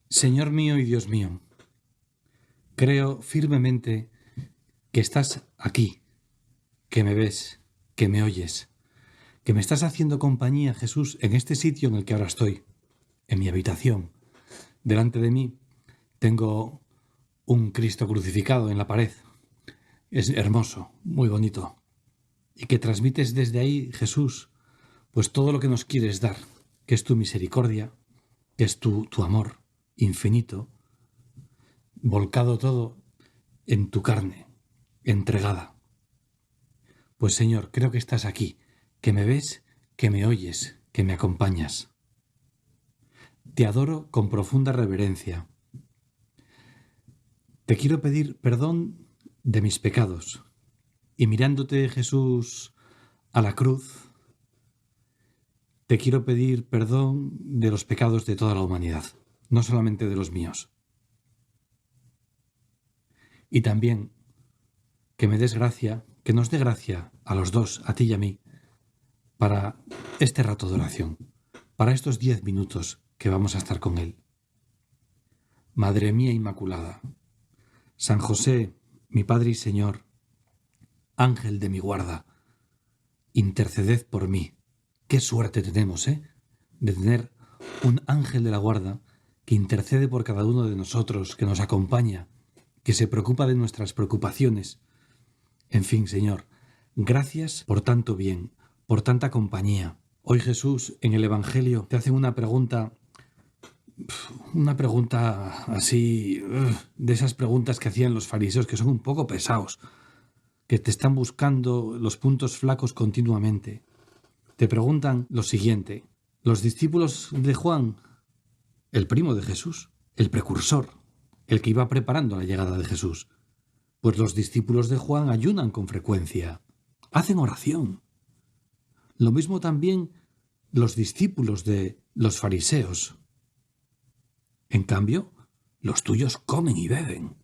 Señor mío y Dios mío, creo firmemente que estás aquí, que me ves, que me oyes, que me estás haciendo compañía, Jesús, en este sitio en el que ahora estoy, en mi habitación. Delante de mí tengo un Cristo crucificado en la pared. Es hermoso, muy bonito. Y que transmites desde ahí, Jesús, pues todo lo que nos quieres dar, que es tu misericordia, que es tu amor infinito, volcado todo en tu carne, entregada. Pues Señor, creo que estás aquí, que me ves, que me oyes, que me acompañas. Te adoro con profunda reverencia. Te quiero pedir perdón de mis pecados. Y mirándote, Jesús, a la cruz, te quiero pedir perdón de los pecados de toda la humanidad, no solamente de los míos. Y también que me des gracia, que nos dé gracia a los dos, a ti y a mí, para este rato de oración, para estos 10 minutos que vamos a estar con Él. Madre mía Inmaculada, San José, mi Padre y Señor, Ángel de mi guarda, interceded por mí. Qué suerte tenemos, de tener un ángel de la guarda que intercede por cada uno de nosotros, que nos acompaña, que se preocupa de nuestras preocupaciones. En fin, Señor, gracias por tanto bien, por tanta compañía. Hoy Jesús, en el Evangelio, te hace una pregunta así, de esas preguntas que hacían los fariseos, que son un poco pesados, que te están buscando los puntos flacos continuamente. Te preguntan lo siguiente: los discípulos de Juan, el primo de Jesús, el precursor, el que iba preparando la llegada de Jesús, pues los discípulos de Juan ayunan con frecuencia, hacen oración. Lo mismo también los discípulos de los fariseos. En cambio, los tuyos comen y beben.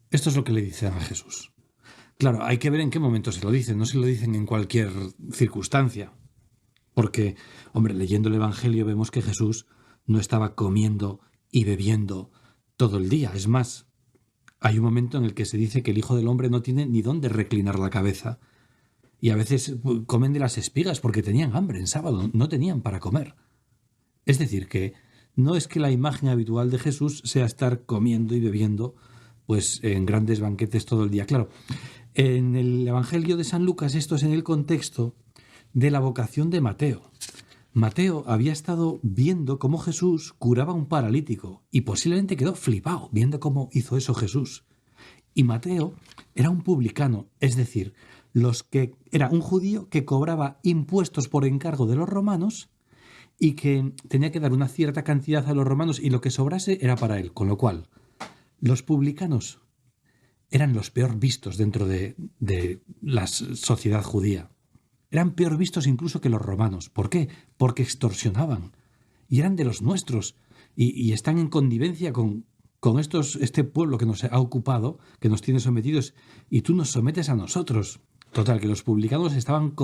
Esto es lo que le dicen a Jesús. Claro, hay que ver en qué momento se lo dicen, no se lo dicen en cualquier circunstancia. Porque, hombre, leyendo el Evangelio vemos que Jesús no estaba comiendo y bebiendo todo el día. Es más, hay un momento en el que se dice que el Hijo del Hombre no tiene ni dónde reclinar la cabeza. Y a veces comen de las espigas porque tenían hambre en sábado, no tenían para comer. Es decir, que no es que la imagen habitual de Jesús sea estar comiendo y bebiendo pues en grandes banquetes todo el día. Claro, en el Evangelio de San Lucas esto es en el contexto de la vocación de Mateo. Mateo había estado viendo cómo Jesús curaba a un paralítico y posiblemente quedó flipado viendo cómo hizo eso Jesús. Y Mateo era un publicano, es decir, era un judío que cobraba impuestos por encargo de los romanos y que tenía que dar una cierta cantidad a los romanos y lo que sobrase era para él, con lo cual los publicanos eran los peor vistos dentro de la sociedad judía. Eran peor vistos incluso que los romanos. ¿Por qué? Porque extorsionaban y eran de los nuestros y están en connivencia con este pueblo que nos ha ocupado, que nos tiene sometidos, y tú nos sometes a nosotros. Total, que los publicanos estaban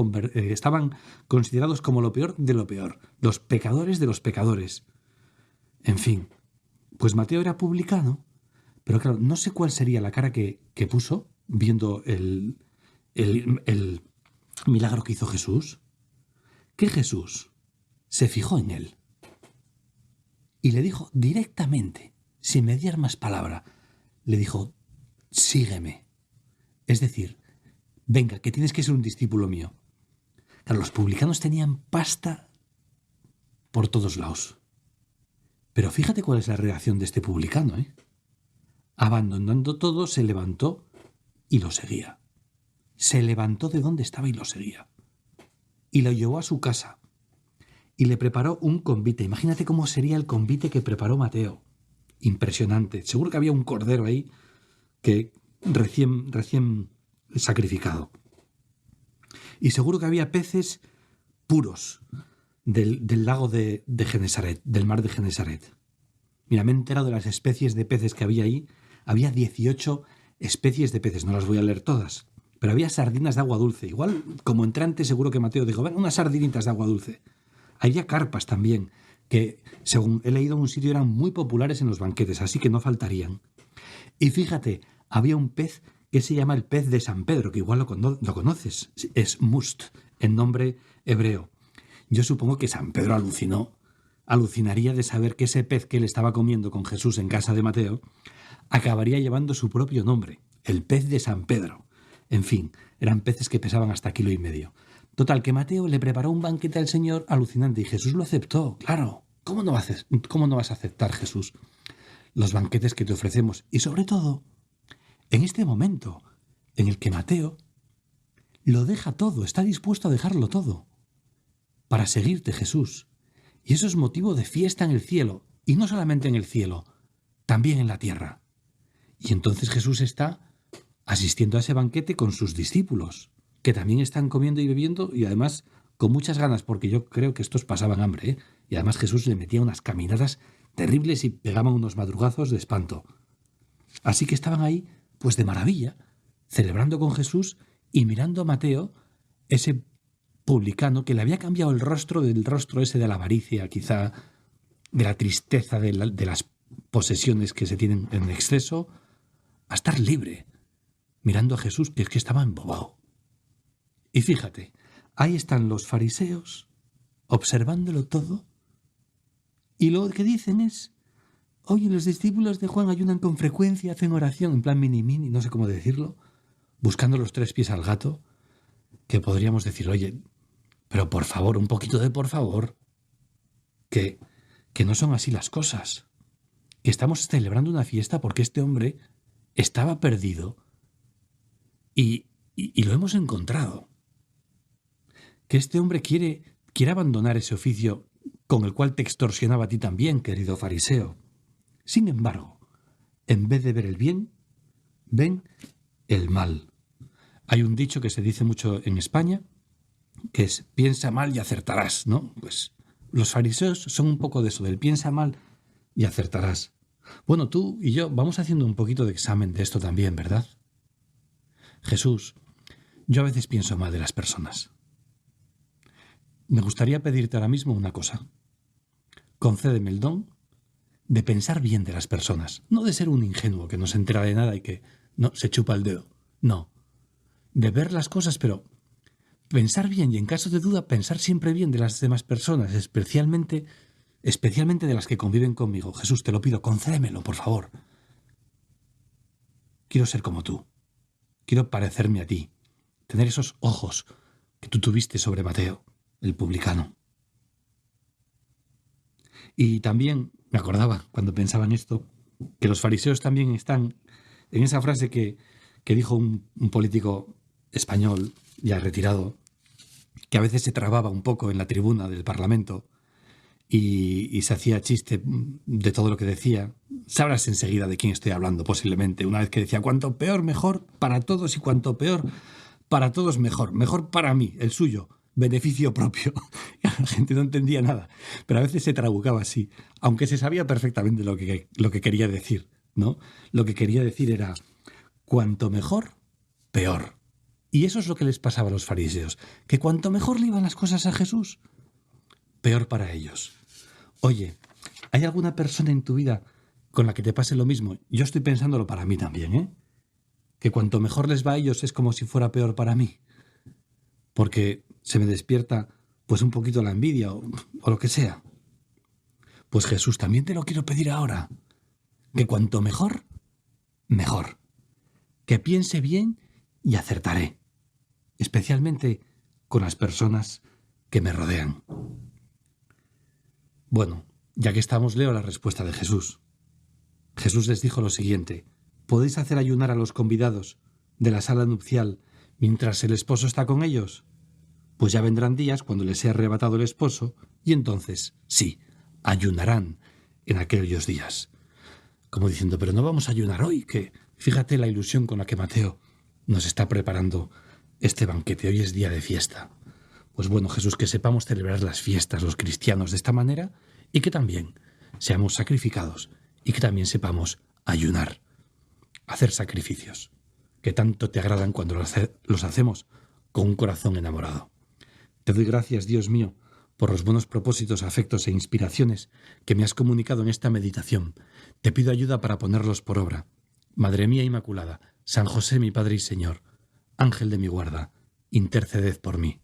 considerados como lo peor de lo peor, los pecadores de los pecadores. En fin, pues Mateo era publicano, pero claro, no sé cuál sería la cara que puso viendo el milagro que hizo Jesús. Que Jesús se fijó en él y le dijo directamente, sin mediar más palabra, le dijo: sígueme. Es decir, venga, que tienes que ser un discípulo mío. Claro, los publicanos tenían pasta por todos lados. Pero fíjate cuál es la reacción de este publicano, Abandonando todo, se levantó y lo seguía. Se levantó de donde estaba y lo seguía. Y lo llevó a su casa. Y le preparó un convite. Imagínate cómo sería el convite que preparó Mateo. Impresionante. Seguro que había un cordero ahí que recién sacrificado. Y seguro que había peces puros del lago de Genesaret, del mar de Genesaret. Mira, me he enterado de las especies de peces que había ahí. Había 18 especies de peces, no las voy a leer todas, pero había sardinas de agua dulce. Igual, como entrante, seguro que Mateo dijo: ven, unas sardinitas de agua dulce. Había carpas también, que, según he leído en un sitio, eran muy populares en los banquetes, así que no faltarían. Y fíjate, había un pez que se llama el pez de San Pedro, que igual lo conoces, es must, en nombre hebreo. Yo supongo que San Pedro alucinaría de saber que ese pez que él estaba comiendo con Jesús en casa de Mateo acabaría llevando su propio nombre, el pez de San Pedro. En fin, eran peces que pesaban hasta 1,5 kilos. Total, que Mateo le preparó un banquete al Señor alucinante y Jesús lo aceptó, claro. ¿Cómo no vas a aceptar, Jesús, los banquetes que te ofrecemos? Y sobre todo, en este momento en el que Mateo lo deja todo, está dispuesto a dejarlo todo para seguirte, Jesús. Y eso es motivo de fiesta en el cielo, y no solamente en el cielo, también en la tierra. Y entonces Jesús está asistiendo a ese banquete con sus discípulos, que también están comiendo y bebiendo, y además con muchas ganas, porque yo creo que estos pasaban hambre, ¿eh? Y además Jesús le metía unas caminadas terribles y pegaban unos madrugazos de espanto. Así que estaban ahí, pues de maravilla, celebrando con Jesús y mirando a Mateo, ese publicano que le había cambiado el rostro del rostro ese de la avaricia, quizá de la tristeza de las posesiones que se tienen en exceso, a estar libre, mirando a Jesús, que es que estaba embobado. Y fíjate, ahí están los fariseos, observándolo todo, y lo que dicen es: oye, los discípulos de Juan ayunan con frecuencia, hacen oración, en plan mini, no sé cómo decirlo, buscando los 3 pies al gato, que podríamos decir, oye, pero por favor, un poquito de por favor, que no son así las cosas, que estamos celebrando una fiesta porque este hombre estaba perdido y lo hemos encontrado. Que este hombre quiere abandonar ese oficio con el cual te extorsionaba a ti también, querido fariseo. Sin embargo, en vez de ver el bien, ven el mal. Hay un dicho que se dice mucho en España, que es piensa mal y acertarás, ¿no? Pues los fariseos son un poco de eso, del piensa mal y acertarás. Bueno, tú y yo vamos haciendo un poquito de examen de esto también, ¿verdad? Jesús, yo a veces pienso mal de las personas. Me gustaría pedirte ahora mismo una cosa. Concédeme el don de pensar bien de las personas, no de ser un ingenuo que no se entera de nada y que no se chupa el dedo. No, de ver las cosas, pero pensar bien y en caso de duda pensar siempre bien de las demás personas, especialmente de las que conviven conmigo. Jesús, te lo pido, concédemelo, por favor. Quiero ser como tú. Quiero parecerme a ti. Tener esos ojos que tú tuviste sobre Mateo, el publicano. Y también me acordaba, cuando pensaba en esto, que los fariseos también están en esa frase que dijo un político español ya retirado, que a veces se trababa un poco en la tribuna del Parlamento y se hacía chiste de todo lo que decía. Sabrás enseguida de quién estoy hablando, posiblemente. Una vez que decía, cuanto peor, mejor para todos, y cuanto peor para todos, mejor. Mejor para mí, el suyo, beneficio propio. Y la gente no entendía nada, pero a veces se trabucaba así, aunque se sabía perfectamente lo que quería decir, ¿no? Lo que quería decir era, cuanto mejor, peor. Y eso es lo que les pasaba a los fariseos, que cuanto mejor le iban las cosas a Jesús, peor para ellos. Oye, ¿hay alguna persona en tu vida con la que te pase lo mismo? Yo estoy pensándolo para mí también, ¿eh? Que cuanto mejor les va a ellos es como si fuera peor para mí. Porque se me despierta pues un poquito la envidia o lo que sea. Pues Jesús, también te lo quiero pedir ahora. Que cuanto mejor, mejor. Que piense bien y acertaré. Especialmente con las personas que me rodean. Bueno, ya que estamos, leo la respuesta de Jesús. Jesús les dijo lo siguiente: ¿podéis hacer ayunar a los convidados de la sala nupcial mientras el esposo está con ellos? Pues ya vendrán días cuando les sea arrebatado el esposo, y entonces, sí, ayunarán en aquellos días. Como diciendo, pero no vamos a ayunar hoy, que fíjate la ilusión con la que Mateo nos está preparando este banquete. Hoy es día de fiesta. Pues bueno, Jesús, que sepamos celebrar las fiestas los cristianos de esta manera y que también seamos sacrificados y que también sepamos ayunar, hacer sacrificios, que tanto te agradan cuando los hacemos con un corazón enamorado. Te doy gracias, Dios mío, Por los buenos propósitos, afectos e inspiraciones que me has comunicado en esta meditación, te pido ayuda para ponerlos por obra. Madre mía Inmaculada, San José mi Padre y Señor, Ángel de mi guarda, interceded por mí.